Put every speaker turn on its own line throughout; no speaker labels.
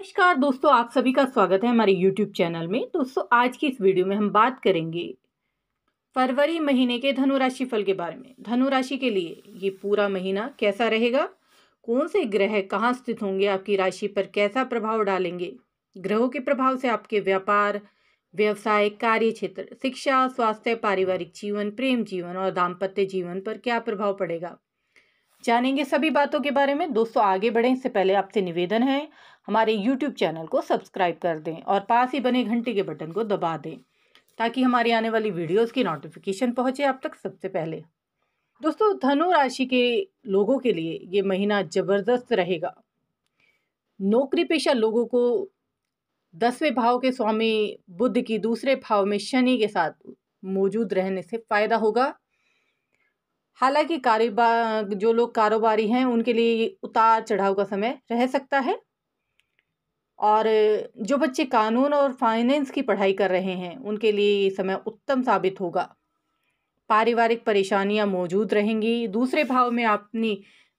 नमस्कार दोस्तों, आप सभी का स्वागत है हमारे YouTube चैनल में। दोस्तों, आज की इस वीडियो में हम बात करेंगे फरवरी महीने के धनु राशि फल के बारे में। धनु राशि के लिए ये पूरा महीना कैसा रहेगा, कौन से ग्रह कहाँ स्थित होंगे, आपकी राशि पर कैसा प्रभाव डालेंगे, ग्रहों के प्रभाव से आपके व्यापार, व्यवसाय, कार्य क्षेत्र, शिक्षा, स्वास्थ्य, पारिवारिक जीवन, प्रेम जीवन और दाम्पत्य जीवन पर क्या प्रभाव पड़ेगा, जानेंगे सभी बातों के बारे में। दोस्तों, आगे बढ़ें इससे पहले आपसे निवेदन है, हमारे YouTube चैनल को सब्सक्राइब कर दें और पास ही बने घंटी के बटन को दबा दें ताकि हमारी आने वाली वीडियोस की नोटिफिकेशन पहुंचे आप तक सबसे पहले। दोस्तों, धनु राशि के लोगों के लिए ये महीना जबरदस्त रहेगा। नौकरी पेशा लोगों को 10वें भाव के स्वामी बुध की दूसरे भाव में शनि के साथ मौजूद रहने से फायदा होगा। हालांकि जो लोग कारोबारी हैं उनके लिए ये उतार चढ़ाव का समय रह सकता है, और जो बच्चे कानून और फाइनेंस की पढ़ाई कर रहे हैं उनके लिए ये समय उत्तम साबित होगा। पारिवारिक परेशानियां मौजूद रहेंगी। दूसरे भाव में अपनी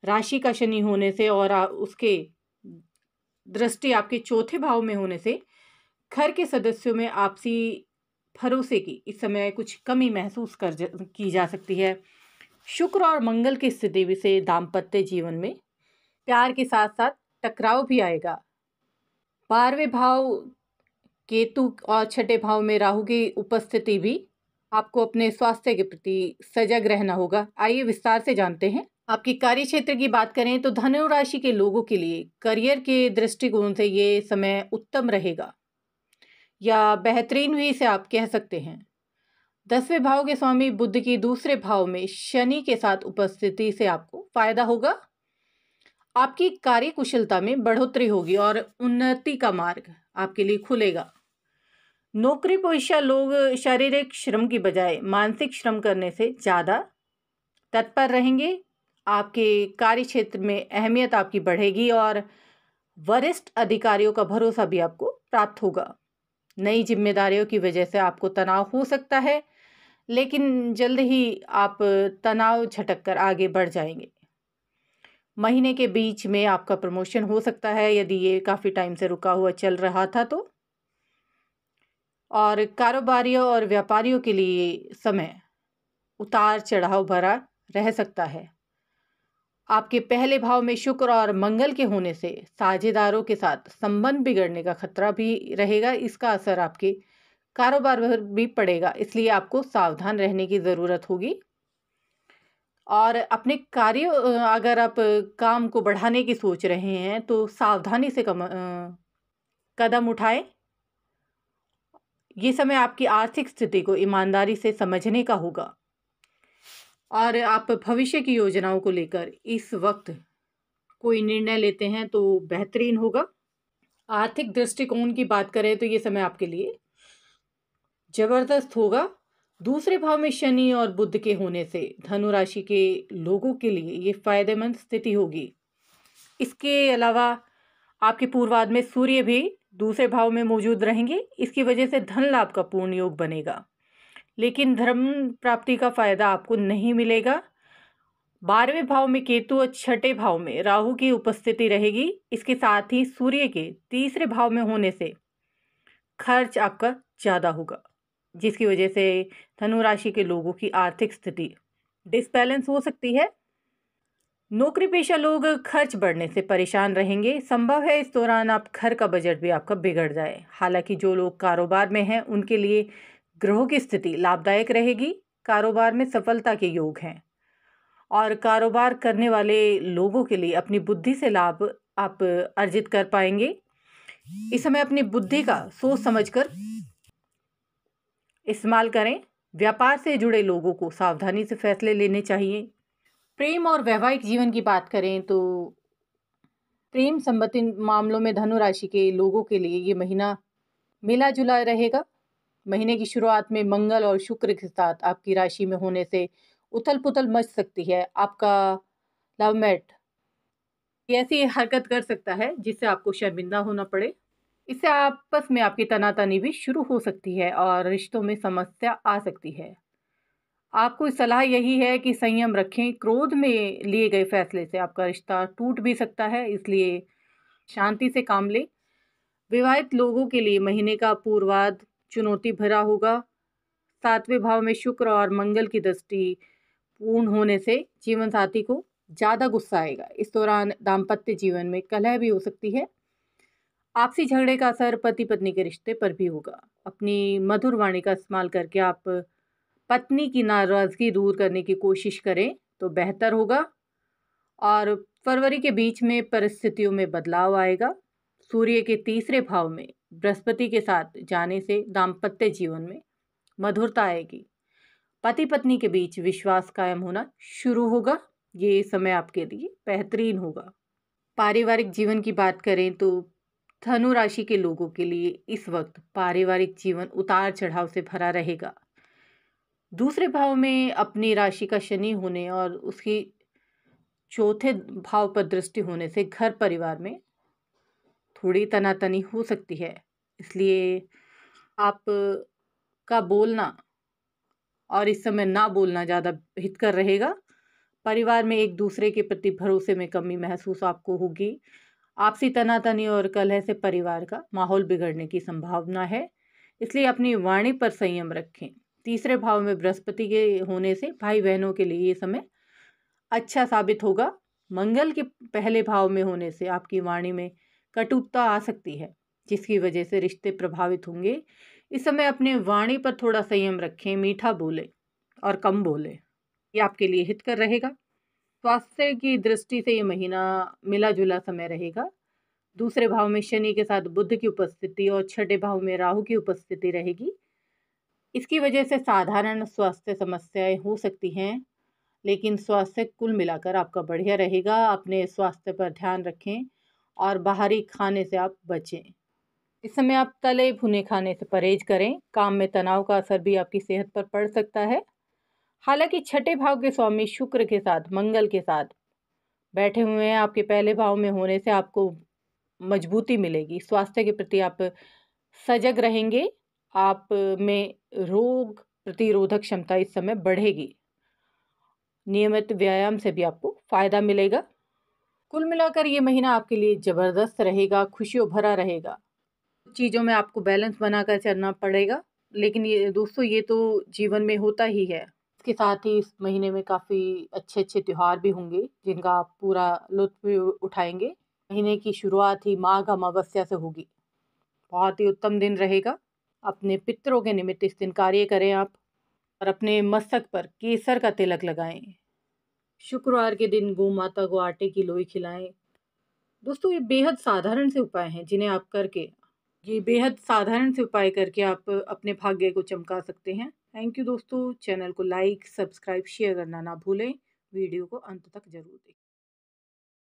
राशि का शनि होने से और उसके दृष्टि आपके चौथे भाव में होने से घर के सदस्यों में आपसी भरोसे की इस समय कुछ कमी महसूस की जा सकती है। शुक्र और मंगल की स्थिति से दाम्पत्य जीवन में प्यार के साथ साथ टकराव भी आएगा। 12वें भाव केतु और छठे भाव में राहु की उपस्थिति भी आपको अपने स्वास्थ्य के प्रति सजग रहना होगा। आइए विस्तार से जानते हैं। आपकी कार्य क्षेत्र की बात करें तो धनु राशि के लोगों के लिए करियर के दृष्टिकोण से ये समय उत्तम रहेगा या बेहतरीन भी इसे आप कह सकते हैं। 10वें भाव के स्वामी बुध की दूसरे भाव में शनि के साथ उपस्थिति से आपको फायदा होगा। आपकी कार्य कुशलता में बढ़ोतरी होगी और उन्नति का मार्ग आपके लिए खुलेगा। नौकरी पेशा लोग शारीरिक श्रम की बजाय मानसिक श्रम करने से ज़्यादा तत्पर रहेंगे। आपके कार्य क्षेत्र में अहमियत आपकी बढ़ेगी और वरिष्ठ अधिकारियों का भरोसा भी आपको प्राप्त होगा। नई जिम्मेदारियों की वजह से आपको तनाव हो सकता है, लेकिन जल्द ही आप तनाव झटक कर आगे बढ़ जाएंगे। महीने के बीच में आपका प्रमोशन हो सकता है यदि ये काफ़ी टाइम से रुका हुआ चल रहा था तो। और कारोबारियों और व्यापारियों के लिए समय उतार चढ़ाव भरा रह सकता है। आपके पहले भाव में शुक्र और मंगल के होने से साझेदारों के साथ संबंध बिगड़ने का खतरा भी रहेगा। इसका असर आपके कारोबार पर भी पड़ेगा, इसलिए आपको सावधान रहने की ज़रूरत होगी। और अपने कार्य अगर आप काम को बढ़ाने की सोच रहे हैं तो सावधानी से कदम उठाएं। ये समय आपकी आर्थिक स्थिति को ईमानदारी से समझने का होगा और आप भविष्य की योजनाओं को लेकर इस वक्त कोई निर्णय लेते हैं तो बेहतरीन होगा। आर्थिक दृष्टिकोण की बात करें तो ये समय आपके लिए जबरदस्त होगा। दूसरे भाव में शनि और बुध के होने से धनु राशि के लोगों के लिए ये फायदेमंद स्थिति होगी। इसके अलावा आपके पूर्वार्ध में सूर्य भी दूसरे भाव में मौजूद रहेंगे। इसकी वजह से धन लाभ का पूर्ण योग बनेगा, लेकिन धर्म प्राप्ति का फायदा आपको नहीं मिलेगा। 12वें भाव में केतु और छठे भाव में राहु की उपस्थिति रहेगी। इसके साथ ही सूर्य के तीसरे भाव में होने से खर्च आपका ज़्यादा होगा, जिसकी वजह से धनु राशि के लोगों की आर्थिक स्थिति डिसबैलेंस हो सकती है। नौकरी पेशा लोग खर्च बढ़ने से परेशान रहेंगे। संभव है इस दौरान आप घर का बजट भी आपका बिगड़ जाए। हालांकि जो लोग कारोबार में हैं उनके लिए ग्रहों की स्थिति लाभदायक रहेगी। कारोबार में सफलता के योग हैं और कारोबार करने वाले लोगों के लिए अपनी बुद्धि से लाभ आप अर्जित कर पाएंगे। इस समय अपनी बुद्धि का सोच समझकर इस्तेमाल करें। व्यापार से जुड़े लोगों को सावधानी से फैसले लेने चाहिए। प्रेम और वैवाहिक जीवन की बात करें तो प्रेम संबंधी मामलों में धनु राशि के लोगों के लिए ये महीना मिला जुला रहेगा। महीने की शुरुआत में मंगल और शुक्र के साथ आपकी राशि में होने से उथल पुथल मच सकती है। आपका लवमेट ऐसी हरकत कर सकता है जिससे आपको शर्मिंदा होना पड़े। इससे आपस में आपकी तनातनी भी शुरू हो सकती है और रिश्तों में समस्या आ सकती है। आपको सलाह यही है कि संयम रखें। क्रोध में लिए गए फैसले से आपका रिश्ता टूट भी सकता है, इसलिए शांति से काम लें। विवाहित लोगों के लिए महीने का पूर्वार्ध चुनौती भरा होगा। 7वें भाव में शुक्र और मंगल की दृष्टि पूर्ण होने से जीवन साथी को ज़्यादा गुस्सा आएगा। इस दौरान दाम्पत्य जीवन में कलह भी हो सकती है। आपसी झगड़े का असर पति पत्नी के रिश्ते पर भी होगा। अपनी मधुर वाणी का इस्तेमाल करके आप पत्नी की नाराज़गी दूर करने की कोशिश करें तो बेहतर होगा। और फरवरी के बीच में परिस्थितियों में बदलाव आएगा। सूर्य के तीसरे भाव में बृहस्पति के साथ जाने से दाम्पत्य जीवन में मधुरता आएगी। पति पत्नी के बीच विश्वास कायम होना शुरू होगा। ये समय आपके लिए बेहतरीन होगा। पारिवारिक जीवन की बात करें तो धनु राशि के लोगों के लिए इस वक्त पारिवारिक जीवन उतार चढ़ाव से भरा रहेगा। दूसरे भाव में अपनी राशि का शनि होने और उसकी चौथे भाव पर दृष्टि होने से घर परिवार में थोड़ी तनातनी हो सकती है। इसलिए आप का बोलना और इस समय ना बोलना ज़्यादा हितकर रहेगा। परिवार में एक दूसरे के प्रति भरोसे में कमी महसूस आपको होगी। आपसी तनातनी और कलह से परिवार का माहौल बिगड़ने की संभावना है, इसलिए अपनी वाणी पर संयम रखें। तीसरे भाव में बृहस्पति के होने से भाई बहनों के लिए ये समय अच्छा साबित होगा। मंगल के पहले भाव में होने से आपकी वाणी में कटुता आ सकती है, जिसकी वजह से रिश्ते प्रभावित होंगे। इस समय अपने वाणी पर थोड़ा संयम रखें, मीठा बोले और कम बोले, ये आपके लिए हितकर रहेगा। स्वास्थ्य की दृष्टि से ये महीना मिला जुला समय रहेगा। दूसरे भाव में शनि के साथ बुध की उपस्थिति और छठे भाव में राहु की उपस्थिति रहेगी। इसकी वजह से साधारण स्वास्थ्य समस्याएं हो सकती हैं, लेकिन स्वास्थ्य कुल मिलाकर आपका बढ़िया रहेगा। अपने स्वास्थ्य पर ध्यान रखें और बाहरी खाने से आप बचें। इस समय आप तले भुने खाने से परहेज करें। काम में तनाव का असर भी आपकी सेहत पर पड़ सकता है। हालांकि छठे भाव के स्वामी शुक्र के साथ मंगल के साथ बैठे हुए हैं, आपके पहले भाव में होने से आपको मजबूती मिलेगी। स्वास्थ्य के प्रति आप सजग रहेंगे। आप में रोग प्रतिरोधक क्षमता इस समय बढ़ेगी। नियमित व्यायाम से भी आपको फायदा मिलेगा। कुल मिलाकर ये महीना आपके लिए ज़बरदस्त रहेगा, खुशियों भरा रहेगा। चीज़ों में आपको बैलेंस बनाकर चलना पड़ेगा, लेकिन ये दोस्तों ये तो जीवन में होता ही है। इसके साथ ही इस महीने में काफ़ी अच्छे अच्छे त्यौहार भी होंगे, जिनका आप पूरा लुत्फ़ भी उठाएंगे। महीने की शुरुआत ही माघ अमावस्या से होगी। बहुत ही उत्तम दिन रहेगा। अपने पितरों के निमित्त इस दिन कार्य करें आप, और अपने मस्तक पर केसर का तिलक लगाएं। शुक्रवार के दिन गौ माता को आटे की लोई खिलाएं। दोस्तों ये बेहद साधारण से उपाय हैं, जिन्हें आप करके आप अपने भाग्य को चमका सकते हैं। थैंक यू दोस्तों। चैनल को लाइक, सब्सक्राइब, शेयर करना ना भूलें। वीडियो को अंत तक जरूर देखें।